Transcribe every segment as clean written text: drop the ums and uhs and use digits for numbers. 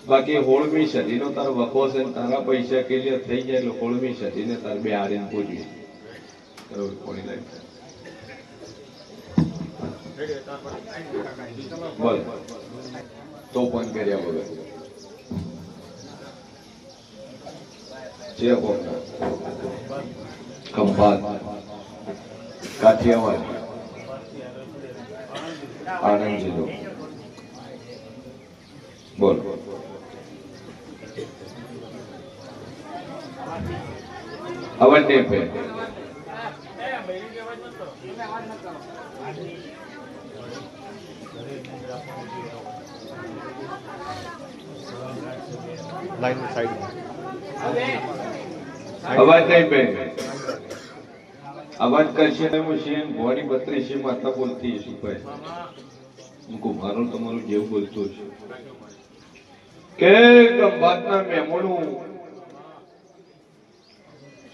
બાકી 16મી સદીનો તારો વખો છે ને તારા પૈસા ક્લિયર થઈ જાય એટલે 16મી સદીને તાર બે હારીને પૂજવી બરોબર કોની લાઈફ બોલ તો પણ કર્યા વગર જે કોમના ખંભાત કાઠિયાવાડ આણંદ જિલ્લો બોલ અવડે પે लाइन साइड અવાજ નહીં પે અવાજ કરશે ને મશીન ભોળી 32 માતા બોલતી છે ભાઈ મુકો મારો તમારું જેવું બોલતો છે કે ગંભાતના મેમોનું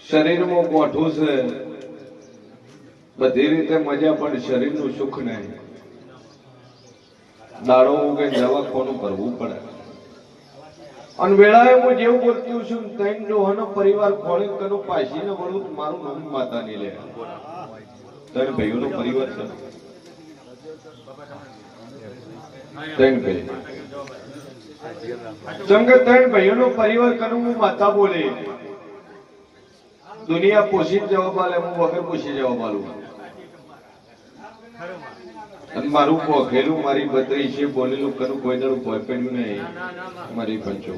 શરીરમાં ગોઠવું છે બધી રીતે મજા પણ શરીરનું સુખ નહીં દાડો ઉગે દવાખાનું કરવું પડે અને વેળાએ હું જેવું બોલતી છું ત્રણ ડોહાનો પરિવાર ખોળે કનું પાસીને વળું મારું નામ માતા ની લે ત્રણ ભાઈઓનો પરિવાર છે ત્રણ ભાઈ સંગે ત્રણ ભાઈઓનો પરિવાર કનું હું માતા બોલે દુનિયા પોષીને જવાબ આલે હું વગર પૂછી જવાબ આલું અને મારું પોખેલું મારી 32 બોલેલું કનું કોઈ દાડું ભોયપેડ્યું નહીં મારી પંચો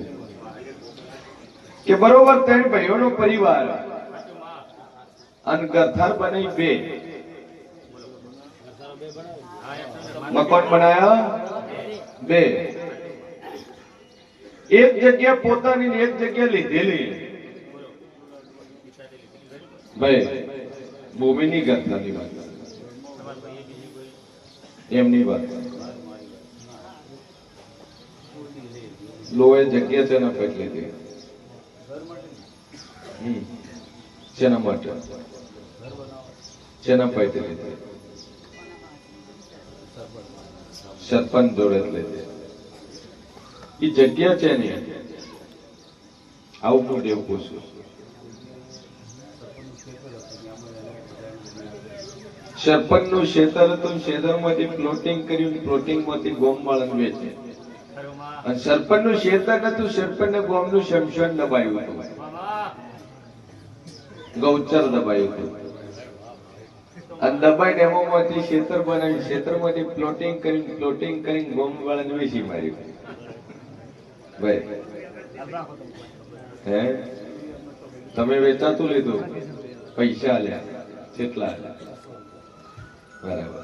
કે બરોબર ત્રણ ભાઈઓનો પરિવાર અને ગરથાર બનાવી બે મકાન બનાયા બે એક જગ્યા પોતાની એક જગ્યા લીધેલી ભાઈ ભૂમિની ગરથાની વાત એમની વાત લોએ જગ્યા છે ને પેટ લીધી શેના માટે શેના પેટ લીધી સરપંચ જોડે લીધી એ જગ્યા છે ને આવું હું દેવ પૂછું સરપંચ નું ક્ષેત્ર હતું ક્ષેત્ર માંથી પ્લોટિંગ કર્યું પ્લોટિંગ માંથી ગોમવાળા વેચે અને સરપંચ નું ક્ષેત્ર હતું સરપંચ ને ગોમ નું શમશાન દબાયું હતું ગૌચર દબાયું હતું અને દબાઈને એમાંથી ક્ષેત્ર બનાવ્યું ક્ષેત્ર માંથી પ્લોટિંગ કરીને ગોમવાળા ને વેચી માર્યું ભાઈ હે તમે વેચાતું લીધું પૈસા આલ્યા કેટલા બરાબર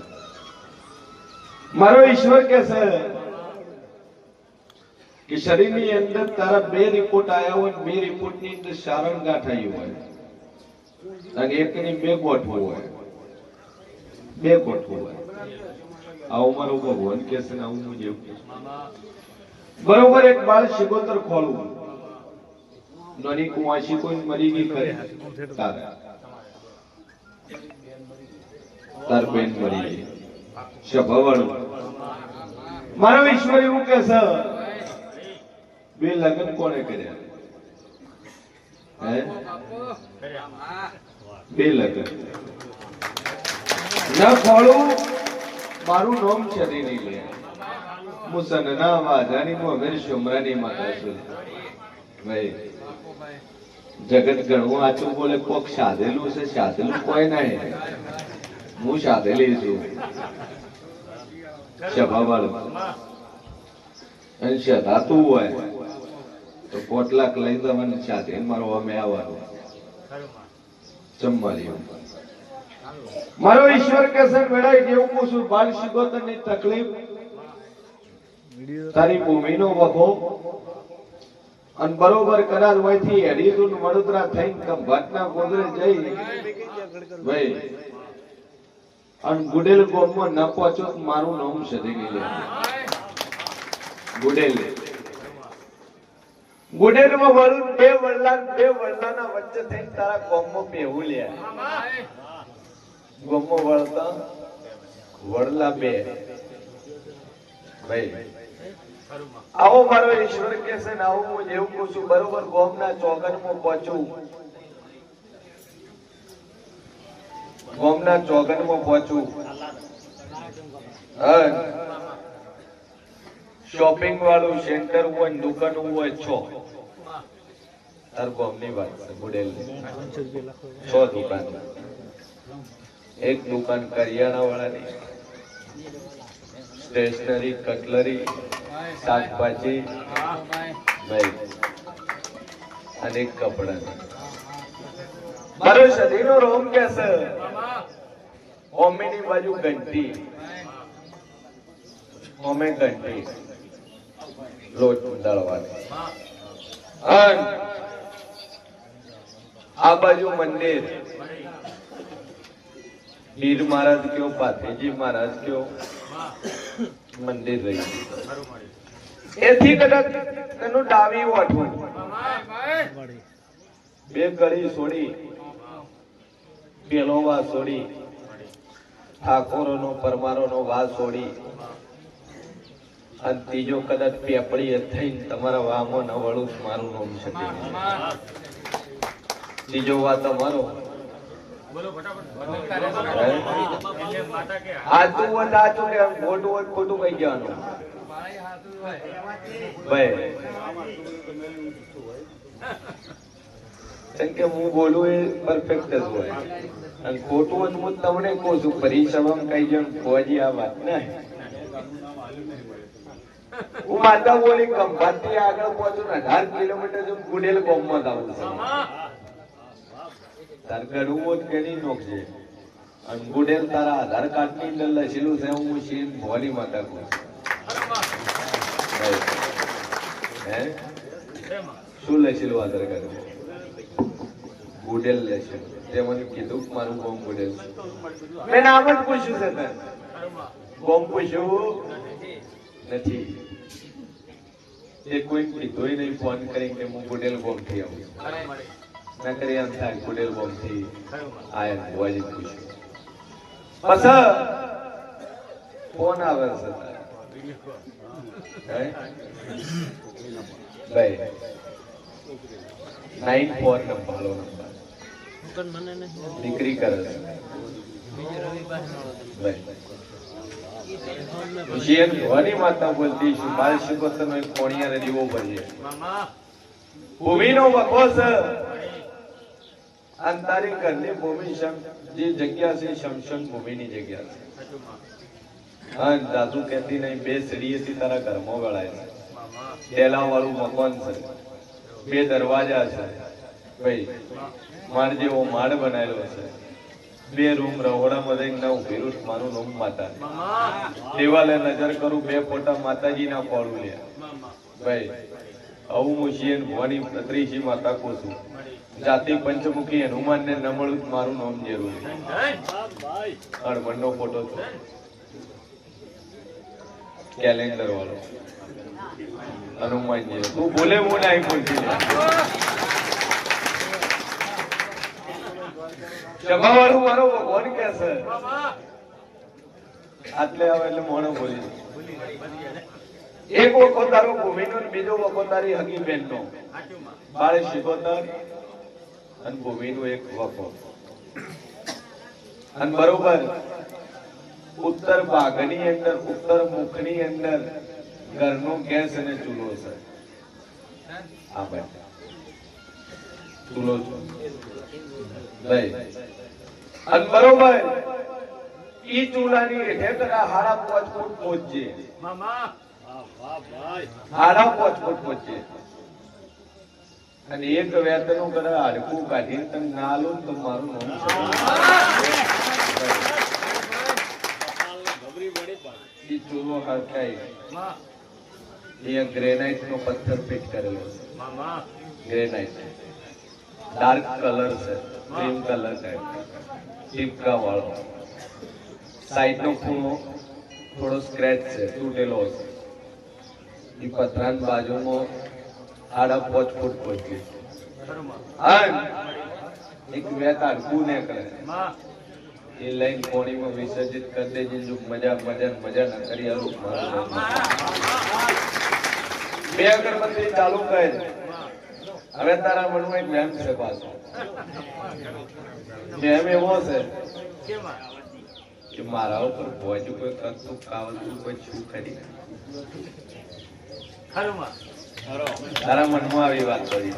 મારો ઈશ્વર કે છે કે શરીરની અંદર તારા બે રિપોર્ટ આયા હોય બે રિપોર્ટ ની અંદર સારણ ગાંઠાયું હોય અને એકની બે ગોઠવું હોય બે ગોઠવું હોય આવું મારો ભગવાન કે છે ને આવું હું જેવું બરોબર એક બાળ શિગોતર ખોલવું નાની કુવાસી કોઈ મરી ગઈ ખરી તાર બેન મરી ગઈ સભાવાળું મારો ઈશ્વર એવું કે છે બે લગ્ન કોને કર્યા હે બે લગ્ન ના ખોળું મારું નામ છરી નહીં લે મુસન ના વાધાની મો મેર શુમરાની માતા છું ભાઈ જગત ગણવું આચું બોલે કોક સાધેલું છે સાધેલું કોઈ નહીં હું સાધેલી છું સભાવાળું અને સધાતું હોય તો 5 લાખ લઈ દેવાનું સાથે મારો અમે આવવાનું જમવાની મારો ઈશ્વર કે છે વેળાએ જેવું પૂછું બાલ શિગોતર ની તકલીફ તારી ભૂમિનો વખો અને બરોબર કરાર હોયથી હેડીદુન વડોદરા થઈને ખંભાતના ગોદરે જઈ ભાઈ અને ગુડેલ ગોમમાં ન પહોંચો મારું નામ સધી લે ગુડેલ ગુડેલમાં વળું બે વડલાના વચ્ચે થઈને તારા ગોમમાં બેહું લે ગોમમાં વળતા વડલા બે ભાઈ આવો મારો ઈશ્વર કે છે ને આવું હું જેવું કહું છું બરોબર ગોમના ચોગનમાં પહોંચું ગોમના ચોગનમાં પહોંચું શોપિંગ વાળું સેન્ટર હોય દુકાન હોય છો તાર ગોમની વાત છે બુડેલ 6 દુકાન એક દુકાન કરિયાણા વાળાની સ્ટેશનરી કટલરી શાકભાજી ભાઈ અને કપડા મારો શરીરનો રોગ કે છે ઓમેની બાજુ ઘંટી ઓમે ઘંટી લોટ દળવાની આ બાજુ મંદિર પીર મહારાજ કયો પાથેજી મહારાજ કયો મંદિર રહી એથી કદાચ તેનું ડાવી વાઠવું બે ગળી છોડી પેલો વા છોડી ઠાકોરો નો પરમારો નો વા છોડી અને ત્રીજો કદાચ પેપડી થઈને તમારા વામાં ન વળું મારું નામ શકે ત્રીજો વા તમારો આચું હોય આચું કે ખોટું હોય ખોટું કઈ જવાનું ભાઈ કે હું બોલું એ પરફેક્ટ જ હોય અને ખોટું હોય હું તમને કહું છું પરીક્ષામાં કઈ જણ ખોજી આ વાત ને હું માતા બોલી ખંભાતથી આગળ પહોંચું ને 18 કિલોમીટર જો ગુડેલ ગામમાં આવું છું તાર ઘડું હોત કે નહીં નોખજે અને ગુડેલ તારા આધાર કાર્ડ ની અંદર લખેલું છે હું શીન ભોલી માતા કહું હે શું લખેલું આધાર કાર્ડ ગુડેલ લખેલું તે મને કીધું મારું ગામ ગુડેલ મેં નામ જ પૂછ્યું છે તને ગામ પૂછ્યું નથી એ કોઈ કીધું નહીં ફોન કરી કે હું ગુડેલ ગામ થી આવું ના કરી એમ થાય ગુડેલ ગામ થી આયા ભુવાજી પૂછ્યું પછી ફોન આવે છે ભાઈ 94 નંબર દીકરી કરે છે ભવાની માતા બોલતી છું બાળ શિકોતર નો એક કોણિયા દીવો ભરીએ ભૂમિનો વખો છે અને તારી ઘરની ભૂમિ જે જગ્યા છે શમશાન ભૂમિની જગ્યા છે હા દાદુ કહેતી નહીં બે સીડીએથી તારા ઘરમાં વળાય છે ડેલા વાળું મકાન છે બે દરવાજા છે ભાઈ માર જેવો માળ બનાવેલો છે બે રૂમ રહોડામાં જઈને ઉભી રૂટ મારું નામ માતા દિવાલે નજર કરું બે ફોટા માતાજી ના ફોડું લે ભાઈ આવું હું શિયન ભવાની પત્રીશી માતા કહું છું જાતિ પંચમુખી હનુમાન ને નમળું મારું નામ જરૂરી હનુમાન નો ફોટો છે કેલેન્ડર વાળો હનુમાન જેવો તું બોલે બોલે આવી બોલતી સભા વાળું મારો ભગવાન કે છે આટલે આવે એટલે મોણો બોલી એક વખત તારો ભૂમિનો બીજો વખત તારી હગી બેન નો બાળ શિકોતર અને ભૂમિનું એક વખત અને બરોબર ઉત્તર ભાગની અંદર ઉત્તર મુખની અંદર ઘરનો ગેસ અને ચૂલો છે આ ભાઈ ચૂલો છે ભાઈ અને બરોબર ઈ ચૂલાની હેઠળ 5.5 ફૂટ પહોંચજે મામા હાડા 5 ફૂટ પહોંચે અને એક વેતનું કરે હાડકું કાઢીને તમે ના લો તો મારું નામ છે ચૂલો હરખાય એ ગ્રેનાઇટ નો પથ્થર ફિટ કરેલો છે ગ્રેનાઇટ ડાર્ક કલર છે ક્રીમ કલર છે ટીપકા વાળો સાઈડ નો ખૂણો થોડો સ્ક્રેચ છે તૂટેલો છે એ પથરાન બાજુમાં 5.5 ફૂટ પહોંચી એક વેત હાડકું ને કરે એ લાઈન કોણીમાં વિસર્જિત કરી દેજે જો મજા ના કરી આલું બે અગરબત્તી ચાલુ કરી. હવે તારા મનમાં એક વહેમ છે પાછો. વહેમ એવો છે કે મારા ઉપર ભોજું કોઈ કરતું કાવતું કોઈ શું કરી. તારા મનમાં આવી વાત કરી.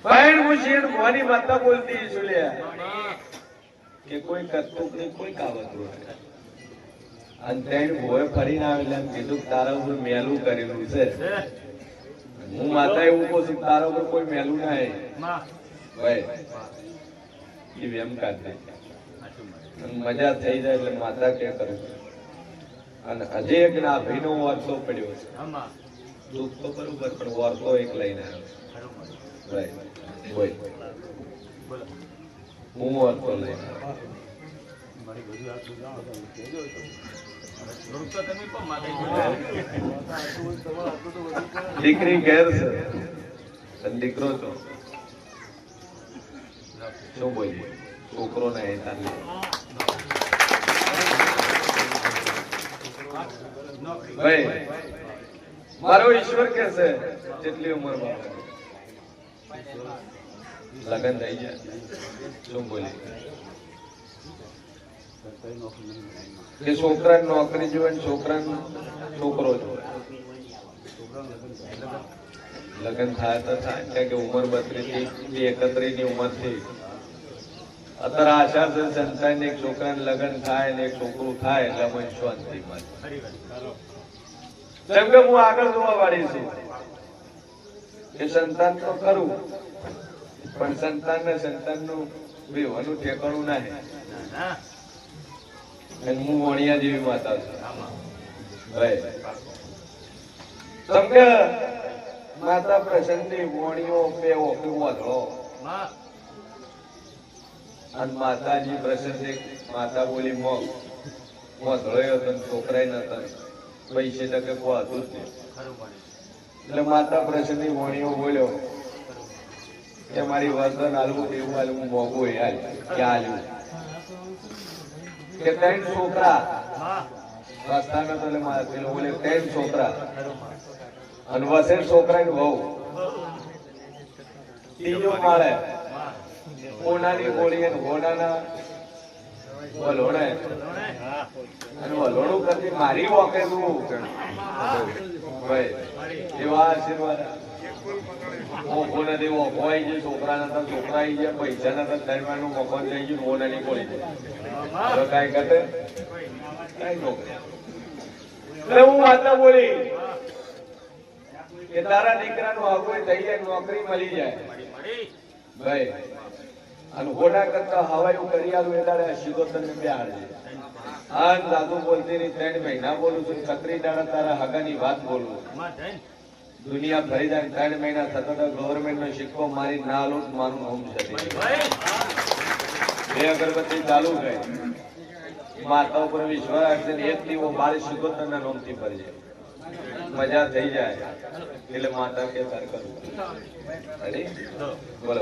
પણ હું શેઠ ભવાની માતા બોલતી છું કે કોઈ કરતું નહીં કોઈ કાવતું. અને તેની ભોય ફરીને આવેલા કીધું તારા ઉપર મેલું કરેલું છે. હું માતા એવું કહું છું તારા ઉપર કોઈ મેલું ના ભાઈ એ વેમ કાઢે મજા થઈ જાય એટલે માતા કે કરું. અને હજી એક ના ભાઈનો વારસો પડ્યો છે. દુઃખ તો બરોબર પણ વારસો એક લઈને આવ્યો. હું વારસો લઈને દીકરી ઘેર છે અને દીકરો છો શું બોલીએ છોકરો ને ભાઈ મારો ઈશ્વર કે છે જેટલી ઉંમર લગ્ન થઈ જાય શું બોલીએ કે છોકરા નોકરી જોવે છોકરા છોકરો જોવે. લગ્ન થાય તો થાય કે ઉંમર 32 થી 31 ની ઉંમર થી અત્યારે આશા છે સંતાન એક છોકરાને લગ્ન થાય ને એક છોકરું થાય એટલે મને શાંતિ મળે. જેમ કે હું આગળ જોવા વાળી છું કે સંતાન તો કરું પણ સંતાન ને સંતાન નું વિવાહનું ઠેકાણું ના. હું વણિયા જેવી માતા છું ભાઈ. તમને માતા પ્રસન્નની વણિયો પેવો વધો અને માતાજી પ્રસન્ન માતા બોલી મોગ વધળ્યો હતો છોકરાય નતા પૈસે ટકે હતું જ નહીં. એટલે માતા પ્રસન્નની વણિયો બોલ્યો કે મારી વર્તન હાલવું એવું હાલવું મોગું એ હાલ કે હાલ્યું કે 3 છોકરા રસ્તામાં તો પેલો બોલે 3 છોકરા અને વસે છોકરા ની વહુ ત્રીજો માળે કોનાની ગોળી અને ઘોડાના વલોણે અને વલોણું કરતી મારી વોકે તું ભાઈ એવા આશીર્વાદ. મોકો નથી મોકો આવી જાય છોકરા નતા છોકરા આવી જાય પૈસા નતા દરમિયાન મોકો થઈ ગયું કોનાની ગોળી કઈ ઘટે કઈ નો. હું માતા બોલી કે તારા દીકરાનું આગળ થઈ જાય નોકરી મળી જાય ભાઈ અને ઘોડા કરતા હવાયું કરી આલું એટલે સીધો તને બેહાડે. આ દાદુ બોલતી નહીં 3 મહિના બોલું છું. 31 દાડા તારા હગાની વાત બોલું. દુનિયા ફરી જાય 3 મહિના થતા ગવર્મેન્ટ નો સિક્કો મારી ના લૂટ મારું હોમ છે. બે અગરબત્તી ચાલુ ગઈ માતા ઉપર વિશ્વાસ રાખશે એક દીવો 12 સિકોતર ના નોમ થી ભરી જાય. મજા થઈ જાય એટલે માતા કે તાર કરું. બોલો.